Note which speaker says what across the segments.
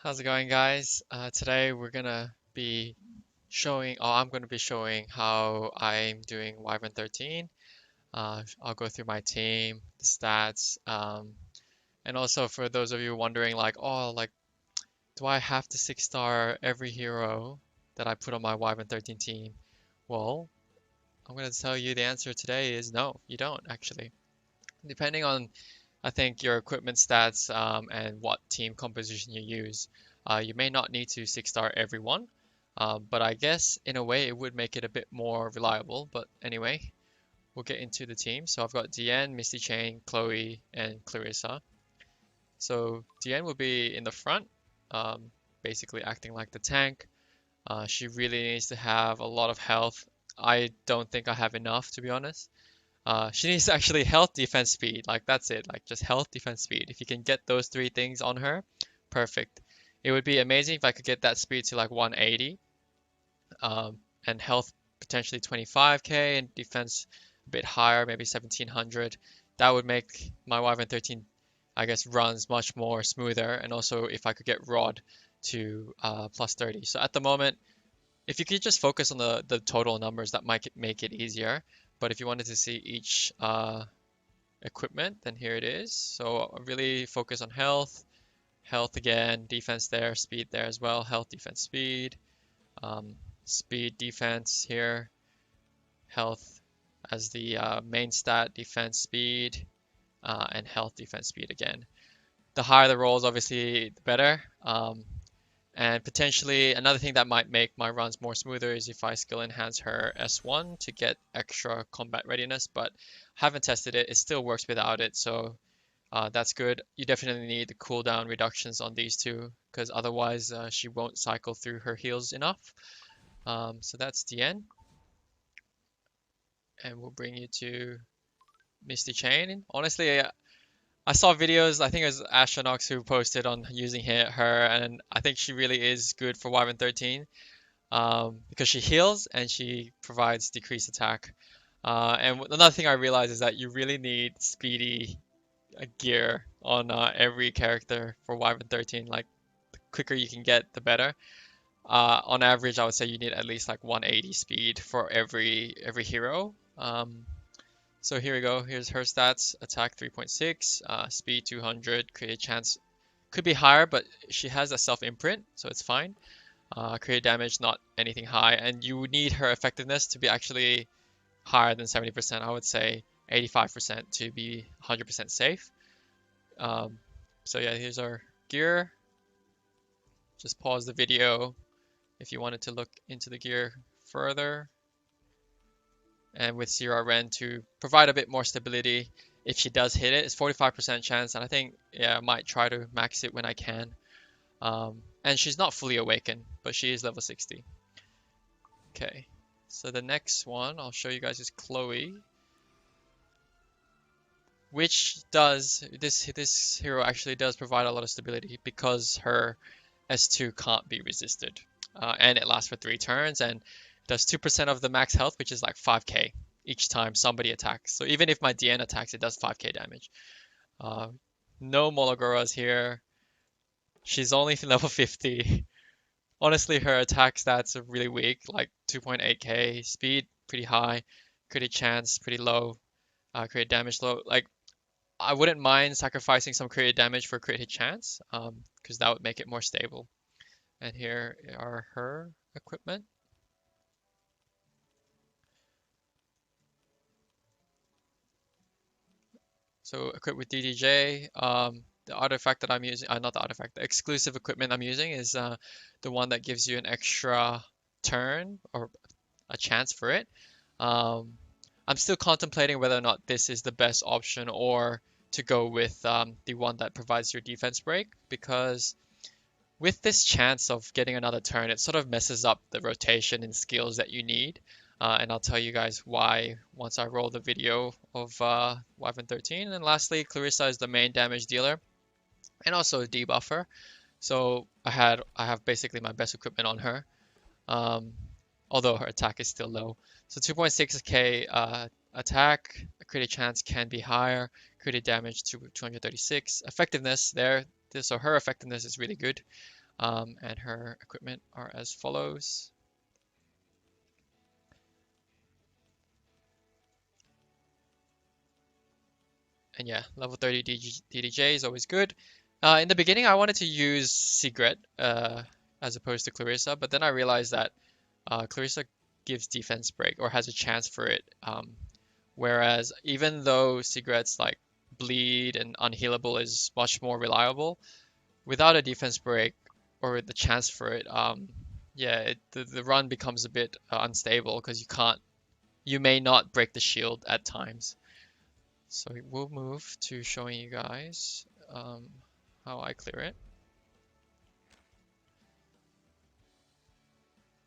Speaker 1: How's it going, guys? Today we're gonna be I'm gonna be showing how I'm doing Wyvern 13. I'll go through my team, the stats, and also for those of you wondering, do I have to 6-star every hero that I put on my Wyvern 13 team? Well, I'm gonna tell you the answer today is no, you don't actually. Depending on I think your equipment stats and what team composition you use. You may not need to 6-star everyone, but I guess in a way it would make it a bit more reliable. But anyway, we'll get into the team. So I've got Diene, Mistychain, Chloe, and Clarissa. So Diene will be in the front, basically acting like the tank. She really needs to have a lot of health. I don't think I have enough, to be honest. She needs actually health, defense, speed. Like that's it. Like just health, defense, speed. If you can get those three things on her, perfect. It would be amazing if I could get that speed to like 180, and health potentially 25k and defense a bit higher, maybe 1700. That would make my Wyvern 13, I guess, runs much more smoother. And also if I could get Rod to plus 30. So at the moment, if you could just focus on the total numbers, that might make it easier. But if you wanted to see each equipment, then here it is. So I really focus on health, health again, defense there, speed there as well, health, defense, speed, um, speed, defense here, health as the main stat, defense, speed, and health, defense, speed again. The higher the rolls, obviously, the better. And potentially another thing that might make my runs more smoother is if I skill enhance her S1 to get extra combat readiness, but haven't tested it. It still works without it, so that's good. You definitely need the cooldown reductions on these two, because otherwise she won't cycle through her heals enough. So that's the end, and we'll bring you to Mistychain. Honestly, I saw videos, I think it was Astronox who posted on using her, and I think she really is good for Wyvern 13. Because she heals and she provides decreased attack. And another thing I realized is that you really need speedy gear on every character for Wyvern 13. Like, the quicker you can get, the better. On average, I would say you need at least like 180 speed for every hero. So here we go. Here's her stats: attack 3.6, speed 200, create chance could be higher, but she has a self imprint, so it's fine. Create damage, not anything high, and you would need her effectiveness to be actually higher than 70%. I would say 85% to be 100% safe. Um, so yeah, here's our gear. Just pause the video if you wanted to look into the gear further. And with CRN to provide a bit more stability, if she does hit it, it's 45% chance, and I think, yeah, I might try to max it when I can. And she's not fully awakened, but she is level 60. Okay, so the next one I'll show you guys is Chloe, which does this hero actually does provide a lot of stability because her S2 can't be resisted, and it lasts for 3 turns and does 2% of the max health, which is like 5k each time somebody attacks. So even if my Diene attacks, it does 5k damage. Uh, no Mologoras here. She's only level 50. Honestly, her attack stats are really weak, like 2.8k, speed pretty high, crit chance pretty low, crit damage low. Like, I wouldn't mind sacrificing some crit damage for crit hit chance, because that would make it more stable. And here are her equipment. So equipped with DDJ, the artifact that I'm using, not the artifact, the exclusive equipment I'm using is the one that gives you an extra turn or a chance for it. Um, I'm still contemplating whether or not this is the best option or to go with the one that provides your defense break, because with this chance of getting another turn, it sort of messes up the rotation and skills that you need. And I'll tell you guys why once I roll the video of Wyvern 13. And lastly, Clarissa is the main damage dealer and also a debuffer. So I have basically my best equipment on her, um, although her attack is still low. So 2.6k attack, crit chance can be higher, crit damage to 236. Effectiveness there, so her effectiveness is really good. And her equipment are as follows. And yeah, level 30 DDJ is always good. In the beginning, I wanted to use Secret as opposed to Clarissa, but then I realized that Clarissa gives defense break or has a chance for it. Whereas even though Secret's like bleed and unhealable is much more reliable, without a defense break or the chance for it, yeah, the run becomes a bit unstable because you may not break the shield at times. So we'll move to showing you guys how I clear it.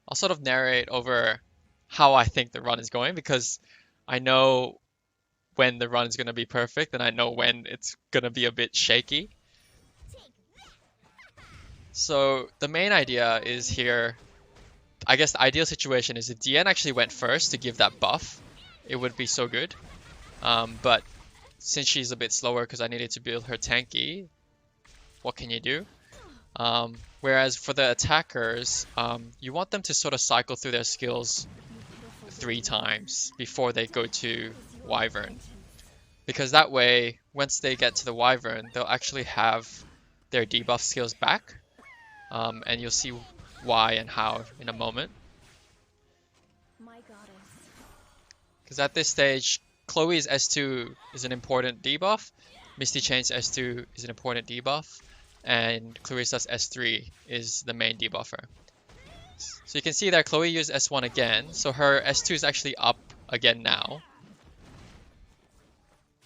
Speaker 1: I'll sort of narrate over how I think the run is going because I know when the run is going to be perfect and I know when it's going to be a bit shaky. So the main idea is here, I guess the ideal situation is if Diene actually went first to give that buff, it would be so good. But since she's a bit slower because I needed to build her tanky, what can you do? Whereas for the attackers, you want them to sort of cycle through their skills 3 times before they go to Wyvern. Because that way, once they get to the Wyvern, they'll actually have their debuff skills back. And you'll see why and how in a moment. Because at this stage, Chloe's S2 is an important debuff, Mistychain's S2 is an important debuff, and Clarissa's S3 is the main debuffer. So you can see that Chloe used S1 again, so her S2 is actually up again now.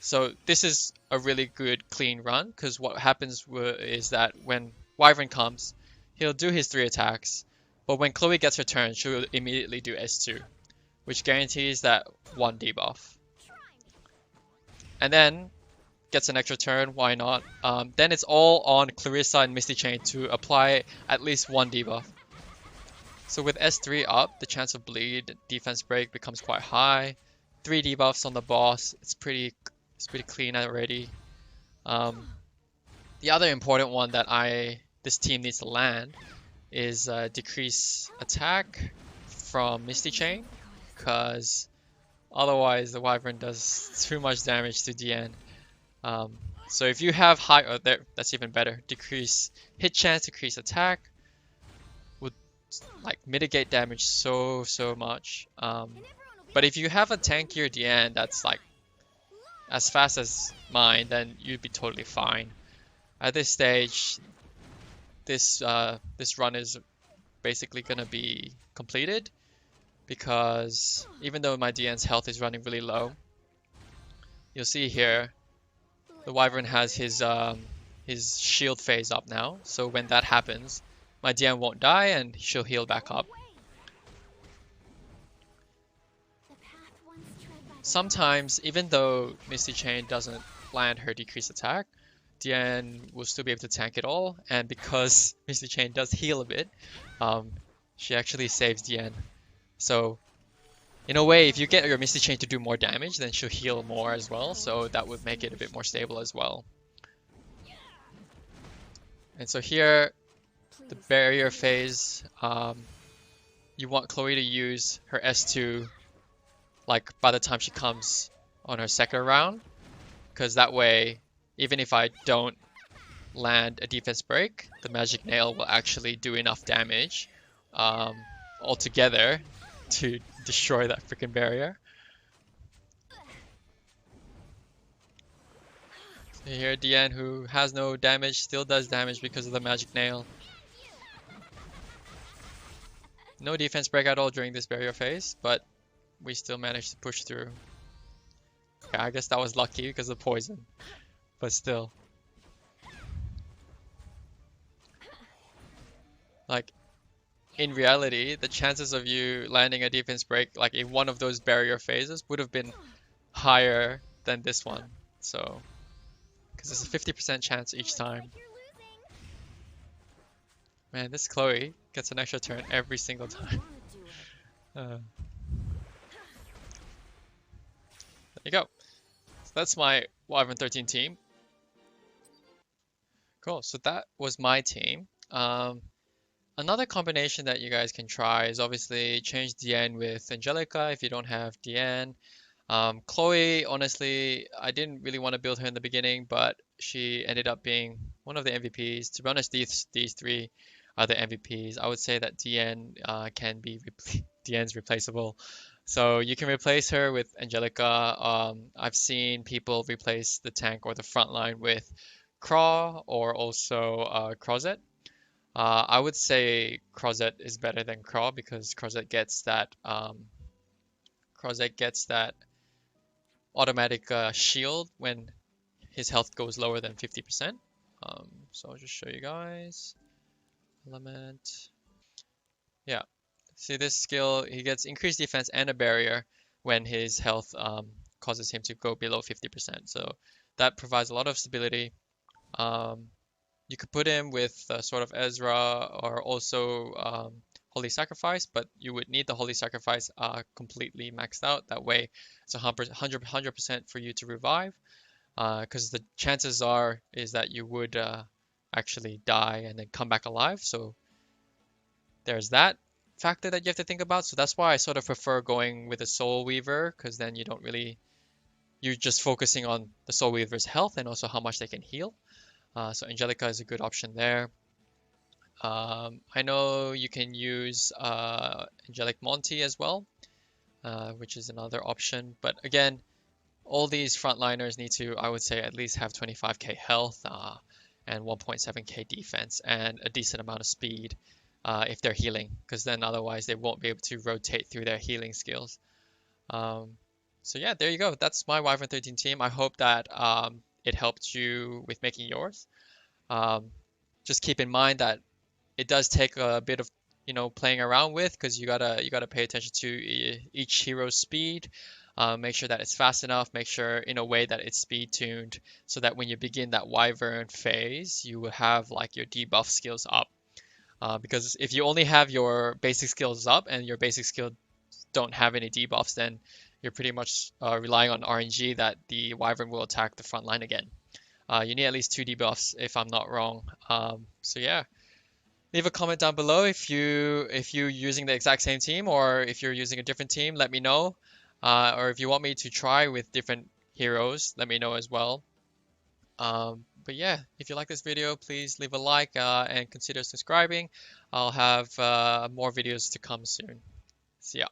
Speaker 1: So this is a really good clean run, because what happens is that when Wyvern comes, he'll do his 3 attacks, but when Chloe gets her turn, she'll immediately do S2, which guarantees that 1 debuff. And then gets an extra turn, why not? Then it's all on Clarissa and Mistychain to apply at least 1 debuff. So with S3 up, the chance of bleed, defense break becomes quite high. 3 debuffs on the boss, it's pretty clean already. The other important one that this team needs to land is decrease attack from Mistychain, because otherwise the Wyvern does too much damage to Diene. So if you have high, that's even better. Decrease hit chance, decrease attack would like mitigate damage so much. But if you have a tankier Diene that's like as fast as mine, then you'd be totally fine. At this stage, this run is basically gonna be completed because even though my Diene's health is running really low, you'll see here the Wyvern has his shield phase up now, so when that happens, my Diene won't die and she'll heal back up. Sometimes, even though Mistychain doesn't land her decreased attack, Diene will still be able to tank it all, and because Mistychain does heal a bit, she actually saves Diene. So in a way, if you get your Mistychain to do more damage, then she'll heal more as well, so that would make it a bit more stable as well. And so here, the barrier phase, you want Chloe to use her S2 like by the time she comes on her second round, because that way, even if I don't land a defense break, the magic nail will actually do enough damage altogether to destroy that freaking barrier. So here Diene, who has no damage, still does damage because of the magic nail. No defense break at all during this barrier phase, but we still managed to push through. Yeah, I guess that was lucky because of poison, but still. Like, in reality, the chances of you landing a defense break, like in one of those barrier phases, would have been higher than this one. So, because it's a 50% chance each time. Man, this Chloe gets an extra turn every single time. There you go. So that's my Wyvern 13 team. Cool, so that was my team. Another combination that you guys can try is obviously change Diene with Angelica if you don't have Diene. Chloe, honestly, I didn't really want to build her in the beginning, but she ended up being one of the MVPs. To be honest, these three are the MVPs. I would say that Diene can be Diene's replaceable, so you can replace her with Angelica. I've seen people replace the tank or the front line with Craw or also Crozet. I would say Crozet is better than Craw because Crozet gets that automatic shield when his health goes lower than 50%. So I'll just show you guys. Element. Yeah. See this skill, he gets increased defense and a barrier when his health causes him to go below 50%. So that provides a lot of stability. Um, you could put him with sort of Ezra or also Holy Sacrifice, but you would need the Holy Sacrifice completely maxed out. That way it's 100% for you to revive. Because the chances are is that you would actually die and then come back alive. So there's that factor that you have to think about. So that's why I sort of prefer going with a Soul Weaver, because then you don't really you're just focusing on the Soul Weaver's health and also how much they can heal. So Angelica is a good option there. I know you can use Angelic Monty as well, which is another option. But again, all these frontliners need to, I would say, at least have 25k health and 1.7k defense and a decent amount of speed if they're healing, because then otherwise they won't be able to rotate through their healing skills. Um, so yeah, there you go. That's my Wyvern 13 team. I hope that it helped you with making yours. Um, just keep in mind that it does take a bit of playing around with, because you gotta pay attention to each hero's speed. Make sure that it's fast enough. Make sure in a way that it's speed tuned, so that when you begin that Wyvern phase, you will have like your debuff skills up. Because if you only have your basic skills up and your basic skills don't have any debuffs, then you're pretty much relying on RNG that the Wyvern will attack the front line again. You need at least two debuffs if I'm not wrong. So yeah. Leave a comment down below if you're using the exact same team or if you're using a different team, let me know. Or if you want me to try with different heroes, let me know as well. But yeah, if you like this video, please leave a like and consider subscribing. I'll have more videos to come soon. See ya.